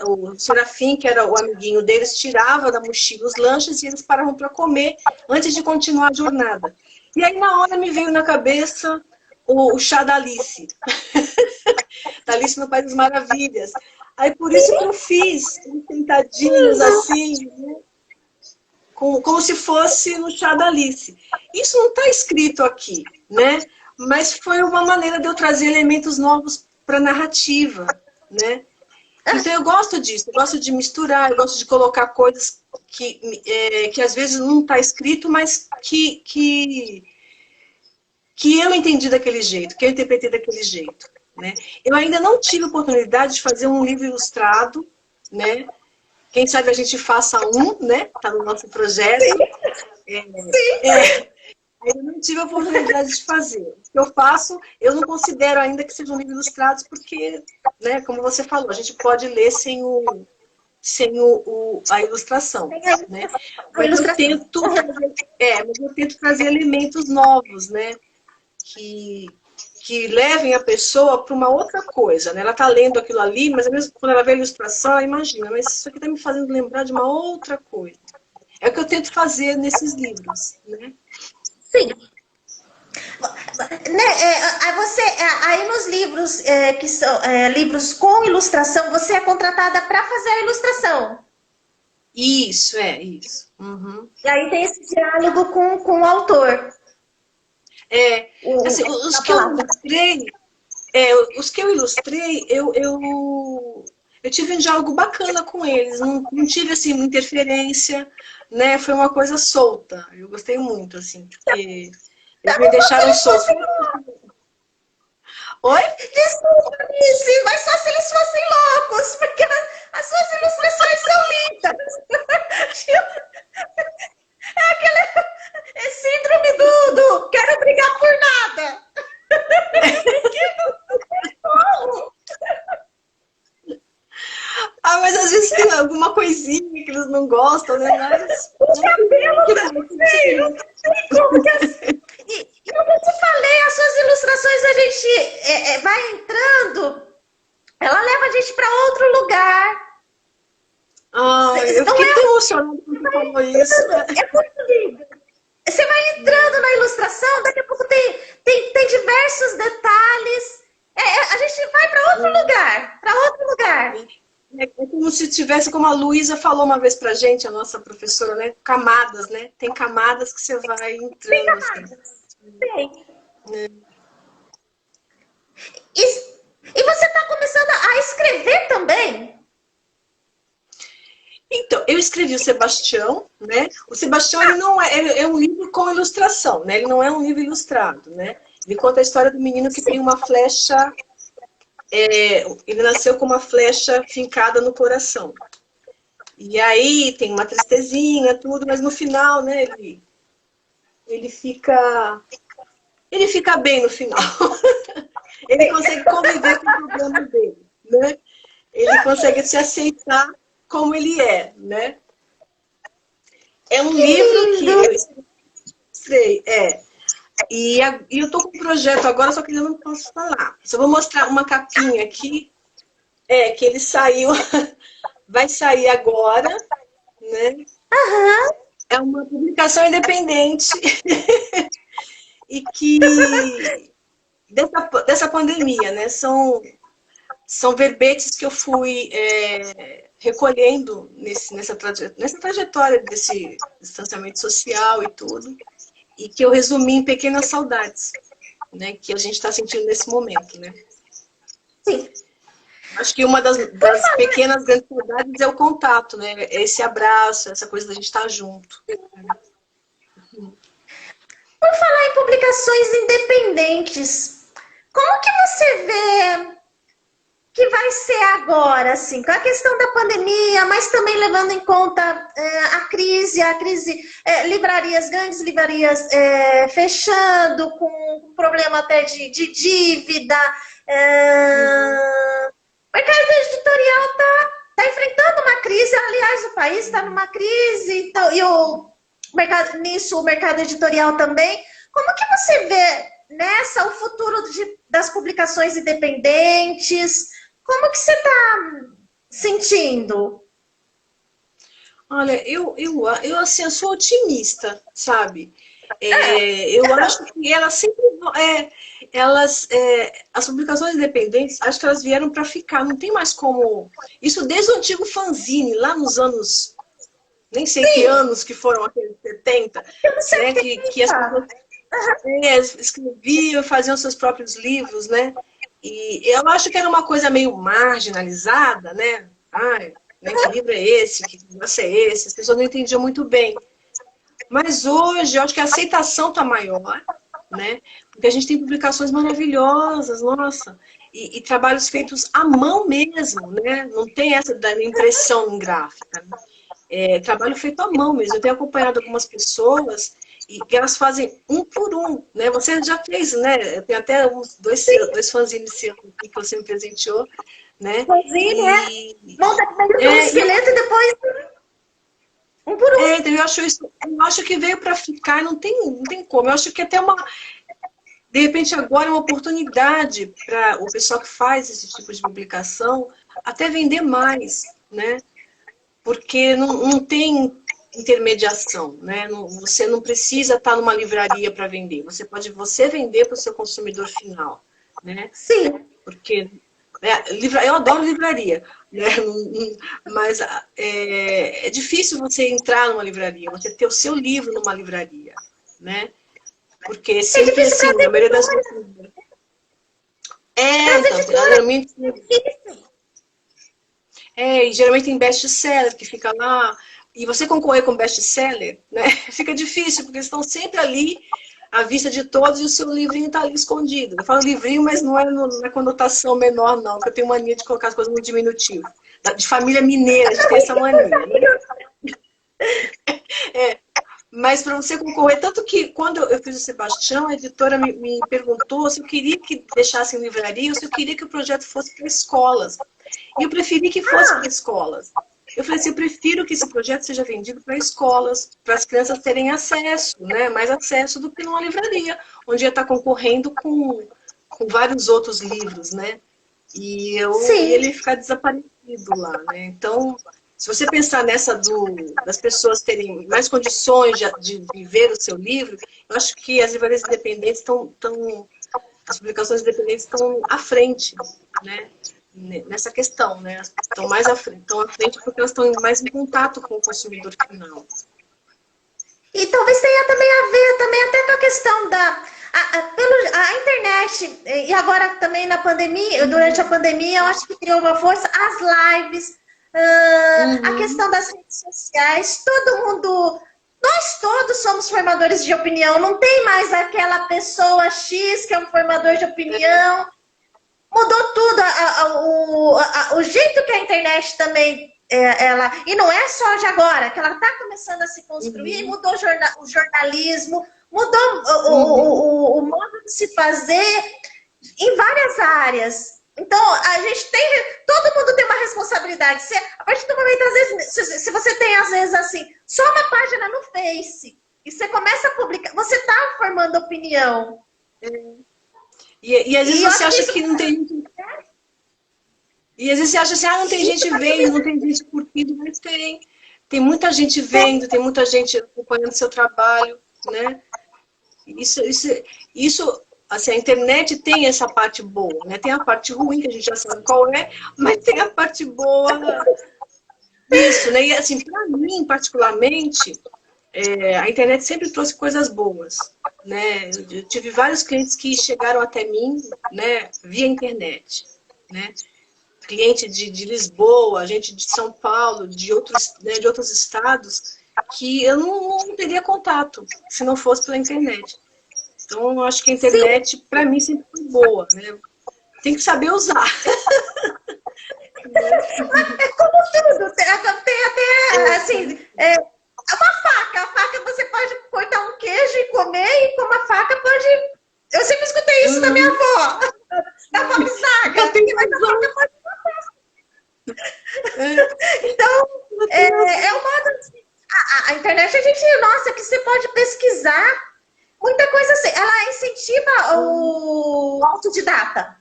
o Serafim, que era o amiguinho deles, tirava da mochila os lanches e eles paravam para comer antes de continuar a jornada. E aí na hora me veio na cabeça o chá da Alice. Da Alice no País das Maravilhas. Aí por isso que eu fiz sentadinhos assim, né? Como se fosse no chá da Alice. Isso não está escrito aqui, né? Mas foi uma maneira de eu trazer elementos novos para a narrativa, né? Então eu gosto disso, eu gosto de misturar, eu gosto de colocar coisas que às vezes não está escrito, mas que eu entendi daquele jeito, que eu interpretei daquele jeito, né? Eu ainda não tive oportunidade de fazer um livro ilustrado, né? Quem sabe a gente faça né? Está no nosso projeto. Eu não tive a oportunidade de fazer. O que eu faço, eu não considero ainda que sejam livros ilustrados, porque, né, como você falou, a gente pode ler sem a ilustração. Né? Mas eu tento trazer elementos novos, né? Que que levem a pessoa para uma outra coisa, né? Ela está lendo aquilo ali, mas mesmo quando ela vê a ilustração, ela imagina, mas isso aqui está me fazendo lembrar de uma outra coisa. É o que eu tento fazer nesses livros, né? Sim. Né, aí nos livros que são livros com ilustração, você é contratada para fazer a ilustração. Isso, isso. Uhum. E aí tem esse diálogo com o autor. Assim, os que eu ilustrei, eu tive um diálogo bacana com eles, não tive assim interferência, né? Foi uma coisa solta. Eu gostei muito, assim, porque eles me deixaram soltos. Oi? Desculpa, Alice, mas só se eles fossem loucos, porque as suas ilustrações são lindas. É aquele síndrome do quero brigar por nada. Mas às vezes tem alguma coisinha que eles não gostam, né? Mas... O cabelo, não sei como que é. E eu te falei, as suas ilustrações a gente vai entrando, ela leva a gente para outro lugar. Eu fiquei tão emocionada quando você falou isso. É muito lindo. Você vai entrando na ilustração, daqui a pouco tem diversos detalhes. A gente vai para outro lugar, É como se tivesse, como a Luísa falou uma vez pra gente, a nossa professora, né? Camadas, né? Tem camadas que você vai entrando. Tem camadas. Assim. Tem. E você está começando a escrever também? Então, eu escrevi o Sebastião, né? O Sebastião, ele não é um livro com ilustração, né? Ele não é um livro ilustrado, né? Ele conta a história do menino que tem uma flecha... ele nasceu com uma flecha fincada no coração. E aí tem uma tristezinha, tudo, mas no final, né, ele fica bem no final. Ele consegue conviver com o problema dele, né? Ele consegue se aceitar como ele é, né? É um livro que eu ilustrei, E eu tô com um projeto agora, só que eu não posso falar. Só vou mostrar uma capinha aqui. Que ele saiu, vai sair agora, né? Uhum. É uma publicação independente. E que dessa pandemia, né? São verbetes que eu fui recolhendo nessa trajetória desse distanciamento social e tudo. E que eu resumi em pequenas saudades, né? Que a gente está sentindo nesse momento, né? Sim. Acho que uma das pequenas grandes saudades é o contato, né? Esse abraço, essa coisa da gente estar junto. Por falar em publicações independentes, como que você vê que vai ser agora, assim, com a questão da pandemia, mas também levando em conta a crise, livrarias, grandes livrarias fechando, com problema até de dívida, o mercado editorial está enfrentando uma crise, aliás, o país está numa crise, então, e o mercado editorial também. Como que você vê o futuro das publicações independentes? Como que você está sentindo? Olha, eu assim, eu sou otimista, sabe? Eu acho que elas sempre as publicações independentes, acho que elas vieram para ficar, não tem mais como... Isso desde o antigo fanzine, lá nos anos, nem sei que anos que foram, aqueles 70, né, que as pessoas escreviam, faziam seus próprios livros, né? E eu acho que era uma coisa meio marginalizada, né? Que livro é esse? Que negócio é esse? As pessoas não entendiam muito bem. Mas hoje, eu acho que a aceitação está maior, né? Porque a gente tem publicações maravilhosas, nossa, e trabalhos feitos à mão mesmo, né? Não tem essa da impressão gráfica, né? Trabalho feito à mão mesmo. Eu tenho acompanhado algumas pessoas e que elas fazem um por um, né? Você já fez, né? Tem até dois fanzines que você me presenteou, né? Fanzine, monta primeiro um esqueleto e depois um por um. Então eu acho que veio para ficar, não tem como. Eu acho que até de repente agora é uma oportunidade para o pessoal que faz esse tipo de publicação até vender mais, né? Porque não tem intermediação, né? Você não precisa estar numa livraria para vender. Você pode vender para o seu consumidor final, né? Sim. Porque eu adoro livraria, né? Mas é difícil você entrar numa livraria, você ter o seu livro numa livraria, né? Porque É sempre difícil assim, trazer a maioria das editoras. pessoas. Trazer Então, editoras geralmente, é difícil. e geralmente tem best-seller que fica lá. E você concorrer com best-seller, né? Fica difícil, porque eles estão sempre ali à vista de todos e o seu livrinho está ali escondido. Eu falo livrinho, mas não é na conotação menor, não, porque eu tenho mania de colocar as coisas no diminutivo. De família mineira, a gente tem essa mania, né? Mas para você concorrer, tanto que quando eu fiz o Sebastião, a editora me perguntou se eu queria que deixasse em livraria ou se eu queria que o projeto fosse para escolas. E eu preferi que fosse para escolas. Eu falei assim, eu prefiro que esse projeto seja vendido para escolas, para as crianças terem acesso, né? Mais acesso do que numa livraria, onde ia estar concorrendo com vários outros livros, né? E Sim. ele ficar desaparecido lá, né? Então, se você pensar nessa das pessoas terem mais condições de ver o seu livro, eu acho que as livrarias independentes as publicações independentes estão à frente, né? Nessa questão, né? Estão mais estão à frente porque elas estão mais em contato com o consumidor final. E talvez tenha também a ver também até com a questão a internet, e agora também na pandemia, durante a pandemia, eu acho que criou uma força, as lives, a questão das redes sociais, todo mundo, nós todos somos formadores de opinião, não tem mais aquela pessoa X que é um formador de opinião, mudou tudo, o jeito que a internet também, e não é só de agora, que ela está começando a se construir, mudou o jornalismo, mudou o modo de se fazer em várias áreas. Então, todo mundo tem uma responsabilidade. A partir do momento, às vezes, se você tem, às vezes, assim, só uma página no Face, e você começa a publicar, você está formando opinião. E às vezes você acha que não tem... E às vezes você acha assim, não tem gente vendo, não tem gente curtindo, mas tem. Tem muita gente vendo, tem muita gente acompanhando seu trabalho, né? Isso, assim, a internet tem essa parte boa, né? Tem a parte ruim, que a gente já sabe qual é, mas tem a parte boa disso, né? E assim, para mim, particularmente, a internet sempre trouxe coisas boas, né? Eu tive vários clientes que chegaram até mim, né, via internet, né? Cliente de Lisboa, gente de São Paulo, de outros estados, que eu não teria contato se não fosse pela internet. Então, eu acho que a internet, para mim, sempre foi boa, né? Tem que saber usar. É como tudo, tem até, assim, uma faca. A faca você pode cortar um queijo e comer, e com uma faca pode... Eu sempre escutei isso da minha avó, da avó Bisaga. Mas a faca pode... Então, é um modo... A internet, a gente, nossa, que você pode pesquisar muita coisa assim. Ela incentiva o autodidata.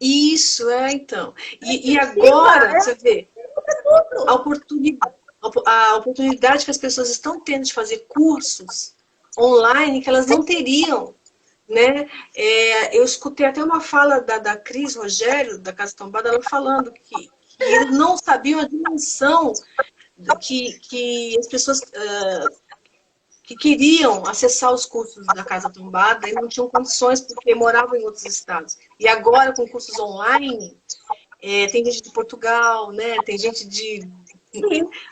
Isso, então. E agora, você vê, a oportunidade que as pessoas estão tendo de fazer cursos online que elas não teriam, né? Eu escutei até uma fala da Cris Rogério, da Casa Tombada, ela falando que eles não sabiam a dimensão que as pessoas que queriam acessar os cursos da Casa Tombada e não tinham condições porque moravam em outros estados. E agora, com cursos online, tem gente de Portugal, né? Tem gente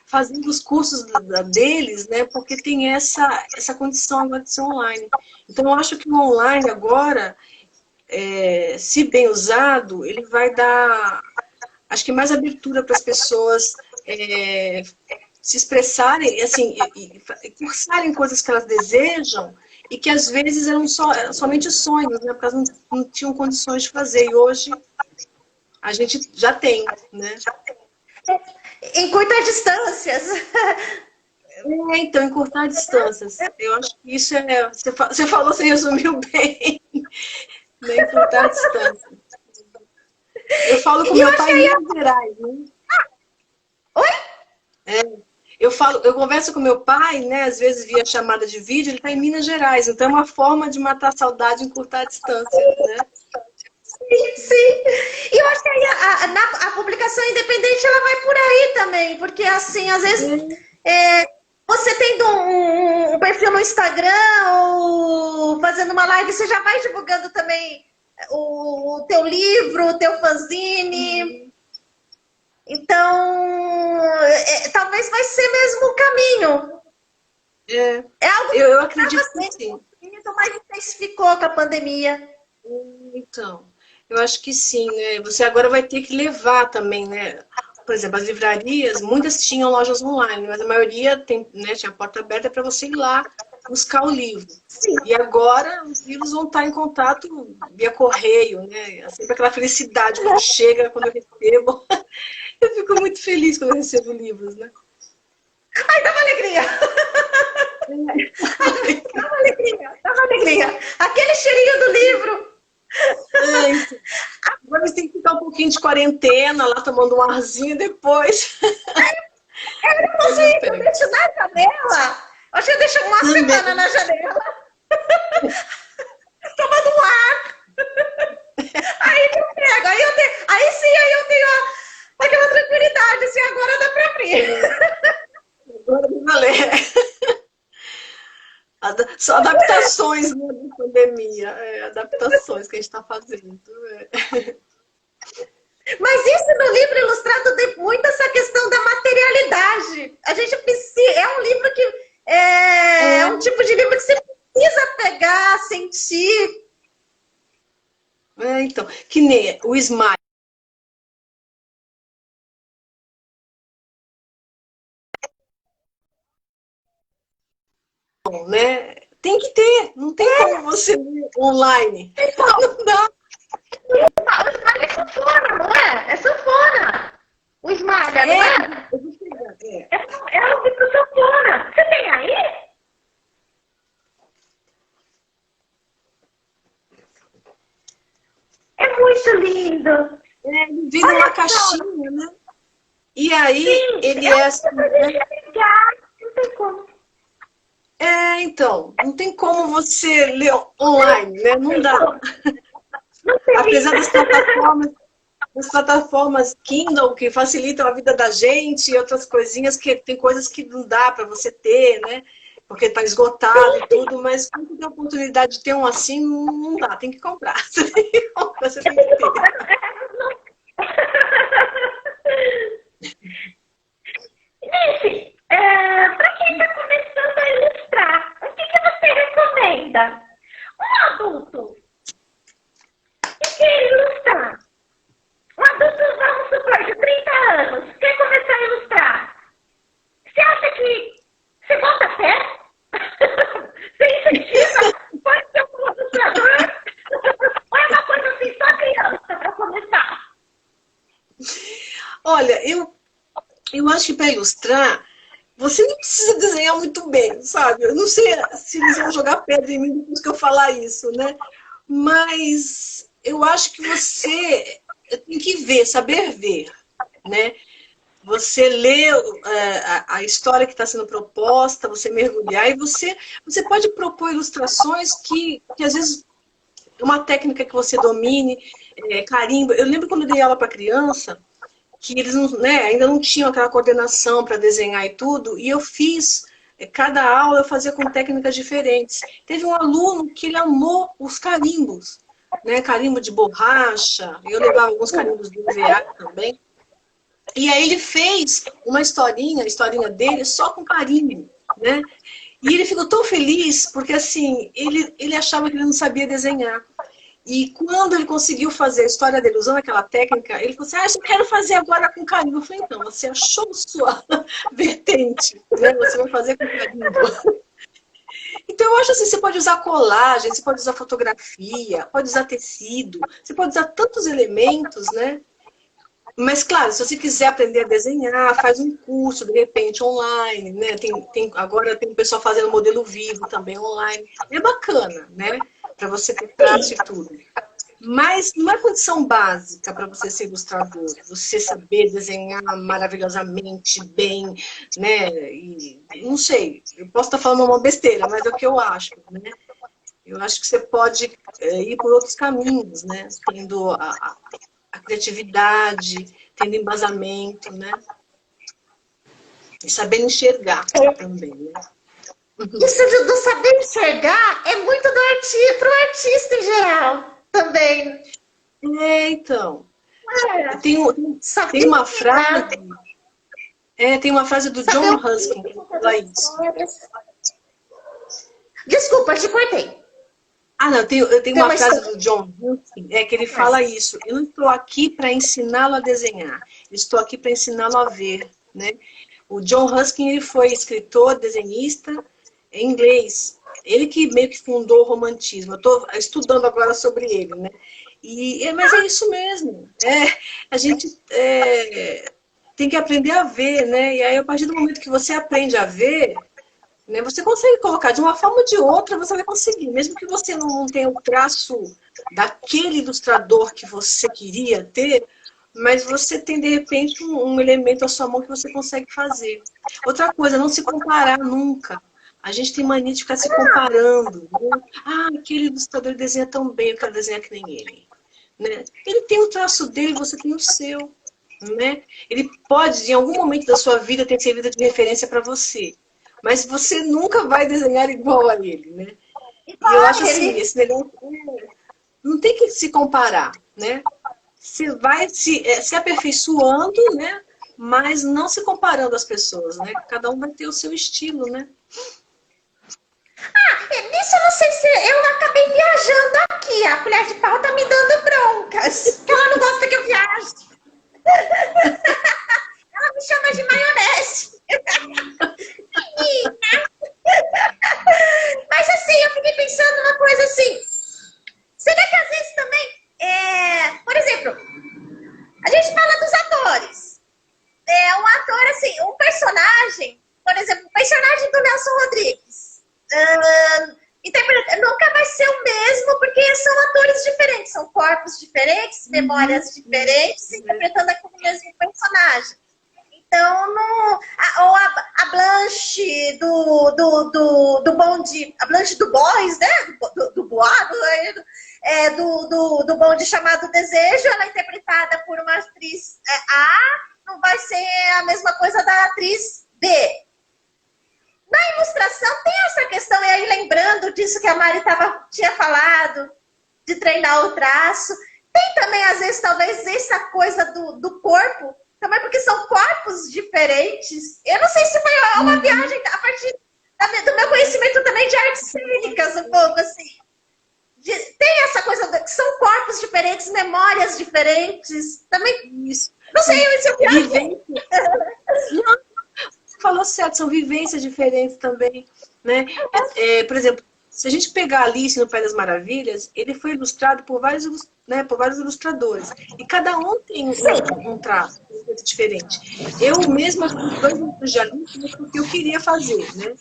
fazendo os cursos deles, né? Porque tem essa condição agora de ser online. Então, eu acho que o online agora, se bem usado, ele vai dar, acho que mais abertura para as pessoas se expressarem, assim, e cursarem coisas que elas desejam e que às vezes eram somente sonhos, né? Porque elas não tinham condições de fazer. E hoje a gente já tem, né? Em curtas distâncias. Então, encurtar distâncias. Eu acho que isso é... Você falou, você resumiu bem. Né? Encurtar distâncias. Eu falo com E eu meu acho pai que em aí... Minas Gerais, né? Oi? Eu converso com meu pai, né? Às vezes via chamada de vídeo, ele está em Minas Gerais. Então é uma forma de matar a saudade e encurtar a distância, né? Sim. E eu acho que aí a publicação independente ela vai por aí também, porque assim, às vezes você tendo um perfil no Instagram ou fazendo uma live, você já vai divulgando também o teu livro, o teu fanzine. Então, talvez vai ser mesmo o caminho. É algo Eu que acredito estava que sim. sendo, mas intensificou com a pandemia. Então, eu acho que sim, né? Você agora vai ter que levar também, né? Por exemplo, as livrarias, muitas tinham lojas online, mas a maioria tem, né, tinha a porta aberta para você ir lá buscar o livro. Sim. E agora os livros vão estar em contato via correio, né? É sempre aquela felicidade quando chega, quando eu recebo. Eu fico muito feliz quando eu recebo livros, né? Ai, dá uma alegria! Dá uma alegria, dá uma alegria. Aquele cheirinho do livro. Então. Agora você tem que ficar um pouquinho de quarentena lá, tomando um arzinho depois. Depois eu Gente, eu pego. deixo na janela. Hoje eu deixo uma Também. semana na janela. Tomando um ar. Aí eu pego, aí sim, aí eu tenho aquela tranquilidade, assim, agora dá pra abrir. Agora vai valer. Só adaptações, né, da pandemia. Adaptações que a gente está fazendo. Mas isso no livro ilustrado tem muito essa questão da materialidade. A gente precisa. É um livro que. É um tipo de livro que você precisa pegar, sentir. Então, que nem o Smile, né? Tem que ter, não tem como você ler online. Não dá. É sanfona, não é? É sanfona. O esmalha, não é? Eu vou pegar, É o livro sanfona. Você tem aí? É muito lindo. Ele vem numa Olha só. caixinha, né? E aí, Sim, ele é um é livro assim, pra né? gente pegar. Não tem como. Então, não tem como você ler online, né? Não dá. Não tem. Apesar das plataformas Kindle, que facilitam a vida da gente, e outras coisinhas, que tem coisas que não dá para você ter, né? Porque está esgotado e tudo, mas quando tem a oportunidade de ter um assim, não dá, tem que comprar. Você tem que comprar, você tem que ter. Nice, para quem está começando a ilustrar, o que você recomenda? Um adulto que quer ilustrar. Um adulto, vamos supor, de 30 anos, quer começar a ilustrar. Você acha que você bota fé? Você incentiva? Pode ser um ilustrador? Ou é uma coisa assim, só criança para começar? Olha, eu acho que para ilustrar, você não precisa desenhar muito bem, sabe? Eu não sei se eles vão jogar pedra em mim depois que eu falar isso, né? Mas eu acho que você tem que ver, saber ver, né? Você lê a história que está sendo proposta, você mergulhar, e você pode propor ilustrações que às vezes, uma técnica que você domine, carimbo. Eu lembro quando eu dei aula para criança, que eles não, né, ainda não tinham aquela coordenação para desenhar e tudo, e eu fiz, cada aula eu fazia com técnicas diferentes. Teve um aluno que ele amou os carimbos, né, carimbo de borracha, eu levava alguns carimbos do EVA também, e aí ele fez uma historinha, a historinha dele, só com carimbo, né, e ele ficou tão feliz, porque assim, ele achava que ele não sabia desenhar. E quando ele conseguiu fazer a história dele usando aquela técnica, ele falou assim, eu quero fazer agora com carimbo. Eu falei, então, você achou sua vertente, né? Você vai fazer com carimbo. Então, eu acho assim, você pode usar colagem, você pode usar fotografia, pode usar tecido, você pode usar tantos elementos, né? Mas, claro, se você quiser aprender a desenhar, faz um curso, de repente, online, né? Agora tem o pessoal fazendo modelo vivo também online. É bacana, né? Para você ter prática e tudo. Mas não é condição básica para você ser ilustrador. Você saber desenhar maravilhosamente bem, né? E, não sei, eu posso estar falando uma besteira, mas é o que eu acho, né? Eu acho que você pode ir por outros caminhos, né? Tendo a criatividade, tendo embasamento, né? E saber enxergar também, né? Isso do saber enxergar é muito pro artista em geral também. Então. É, Tem uma frase. Tem uma frase do John Ruskin que fala isso. Desculpa, te cortei. Não, eu tenho uma frase do John Ruskin, que ele fala isso. Eu não estou aqui para ensiná-lo a desenhar, eu estou aqui para ensiná-lo a ver, né? O John Ruskin, ele foi escritor, desenhista em inglês. Ele que meio que fundou o romantismo. Eu estou estudando agora sobre ele, né? Mas é isso mesmo. A gente tem que aprender a ver, né? E aí, a partir do momento que você aprende a ver, né, você consegue colocar de uma forma ou de outra, você vai conseguir. Mesmo que você não tenha o traço daquele ilustrador que você queria ter, mas você tem, de repente, um elemento à sua mão que você consegue fazer. Outra coisa, não se comparar nunca. A gente tem mania de ficar se comparando. Né? Aquele ilustrador desenha tão bem, eu quero desenhar que nem ele. Né? Ele tem o traço dele, você tem o seu. Né? Ele pode, em algum momento da sua vida, ter servido de referência para você. Mas você nunca vai desenhar igual a ele, né? E eu acho assim, esse negócio não tem que se comparar, né? Você vai se aperfeiçoando, né? Mas não se comparando às pessoas, né? Cada um vai ter o seu estilo, né? Nisso eu não sei se eu acabei viajando aqui. A colher de pau tá me dando broncas. Ela não gosta que eu viaje. Ela me chama de maionese. Mas assim, eu fiquei pensando uma coisa assim. Será que às vezes também, por exemplo, a gente fala dos atores. Um ator, assim, um personagem, por exemplo, o personagem do Nelson Rodrigues. Nunca vai ser o mesmo, porque são atores diferentes, são corpos diferentes, memórias diferentes, interpretando aquele mesmo personagem. Então, ou a Blanche do Bonde, a Blanche do Boys, né? Do Boado, do Bonde chamado Desejo, ela é interpretada por uma atriz A, não vai ser a mesma coisa da atriz B. Na ilustração tem essa questão, e aí lembrando disso que a Mari tinha falado, de treinar o traço, tem também, às vezes, talvez, essa coisa do corpo, também porque são corpos diferentes. Eu não sei se foi uma viagem a partir do meu conhecimento também de artes cênicas, um pouco assim. Tem essa coisa que são corpos diferentes, memórias diferentes. Também. Isso. Não sei se eu viajei. Não, você falou certo, são vivências diferentes também. Né? Por exemplo, se a gente pegar Alice no País das Maravilhas, ele foi ilustrado por vários ilustradores. E cada um tem um traço diferente. Eu mesma fiz 2 livros de Alice porque eu queria fazer, né?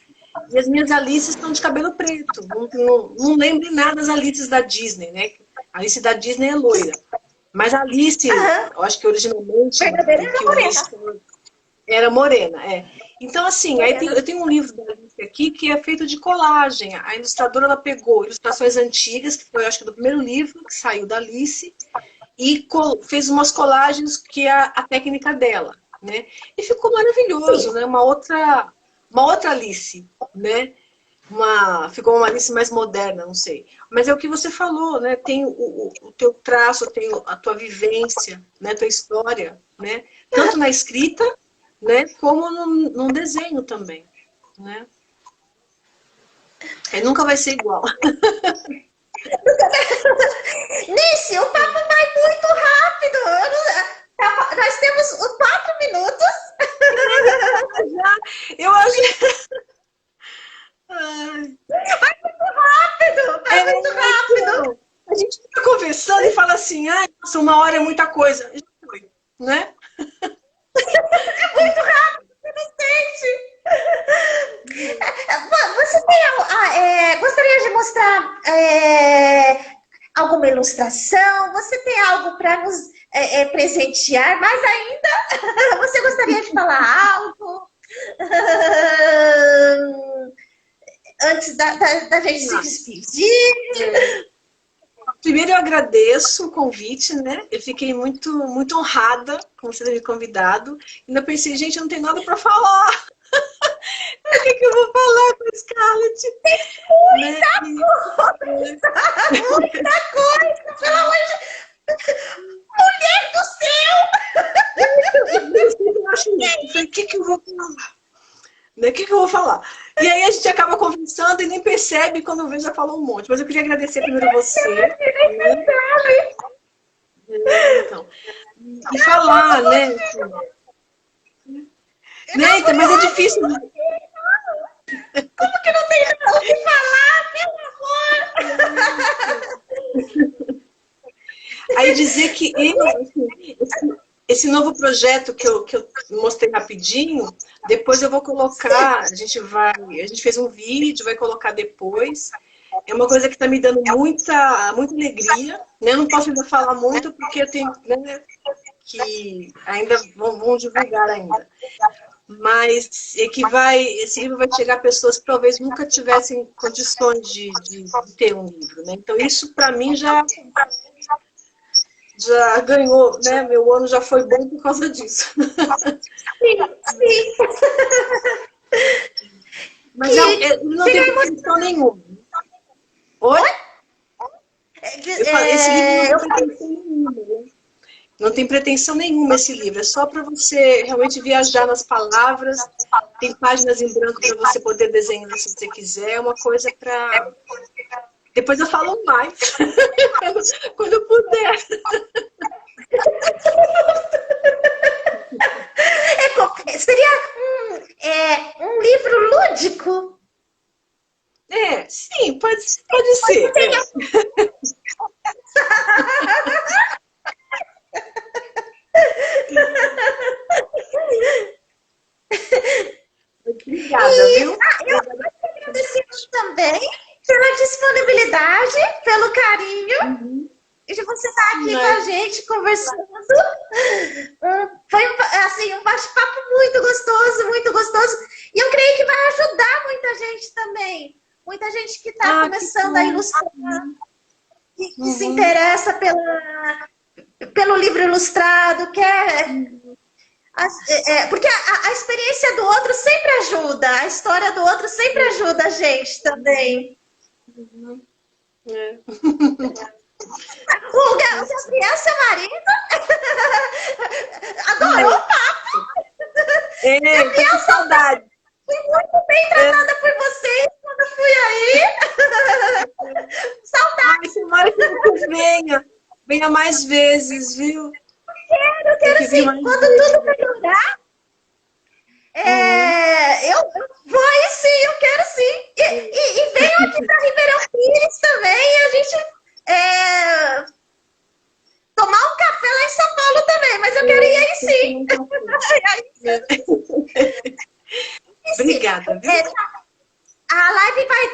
E as minhas Alices estão de cabelo preto. Não lembro nada das Alices da Disney, né? A Alice da Disney é loira. Mas a Alice, eu acho que originalmente era morena, Então, assim, eu tenho um livro da Alice aqui que é feito de colagem. A ilustradora, ela pegou ilustrações antigas, que foi, eu acho que do primeiro livro que saiu da Alice, e fez umas colagens que é a técnica dela, né? E ficou maravilhoso, né? Uma outra Alice, né? Ficou uma Alice mais moderna, não sei. Mas é o que você falou, né? Tem o teu traço, tem a tua vivência, né? A tua história, né? Tanto na escrita, né? Como num desenho também, né? Nunca vai ser igual. Nice, o papo vai muito rápido. Nós temos 4 minutos. Eu acho. Vai muito rápido. A gente fica conversando e fala assim, nossa, 1 hora é muita coisa. Já foi, né? Muito rápido, você não sente. Você tem, gostaria de mostrar alguma ilustração? Você tem algo para nos presentear? Mais ainda, você gostaria de falar algo? Antes da gente se despedir? Primeiro eu agradeço o convite, né? Eu fiquei muito, muito honrada com você ter me convidado. Ainda pensei, gente, eu não tenho nada para falar. O que eu vou falar com a Scarlett? Muita coisa, pelo amor de Mulher do céu! O que eu vou falar? O que eu vou falar? E aí a gente acaba conversando e nem percebe quando vê já falou um monte. Mas eu queria agradecer primeiro você. Né? Então, e falar, né? Neita, mas é difícil. Como que não tem o que falar, pelo amor? Aí dizer que esse novo projeto que eu mostrei rapidinho, depois eu vou colocar, a gente fez um vídeo, vai colocar depois. É uma coisa que está me dando muita, muita alegria. Né? Eu não posso ainda falar muito porque eu tenho, né, que ainda vão divulgar ainda. Mas esse livro vai chegar a pessoas que talvez nunca tivessem condições de ter um livro. Né? Então isso para mim já ganhou, né? Meu ano já foi bom por causa disso. Sim, sim. Mas não tem pretensão nenhuma. Oi? Eu falei, esse livro não tem pretensão nenhuma. Não tem pretensão nenhuma esse livro. É só para você realmente viajar nas palavras. Tem páginas em branco para você poder desenhar se você quiser. É uma coisa para... Depois eu falo mais. Quando eu puder. Seria um livro lúdico? Sim, pode ser. Obrigada, viu? Eu agradeço também pela disponibilidade, pelo carinho de você estar aqui com a gente, conversando. Foi assim, um bate-papo muito gostoso, muito gostoso. E eu creio que vai ajudar muita gente também. Muita gente que está começando a ilustrar, que se interessa pelo livro ilustrado, porque a experiência do outro sempre ajuda, a história do outro sempre ajuda a gente também. O Gabriel, seu marido, adorou o papo. Gabriel, saudade. Fui muito bem tratada por vocês quando fui aí. Saudade. Tomara que você venha mais vezes, viu? Quero sim. Quando tudo melhorar, eu vou aí sim, eu quero sim. E venho aqui para Ribeirão Pires também, e a gente tomar um café lá em São Paulo também, mas eu quero ir aí sim. Obrigada, viu? A live vai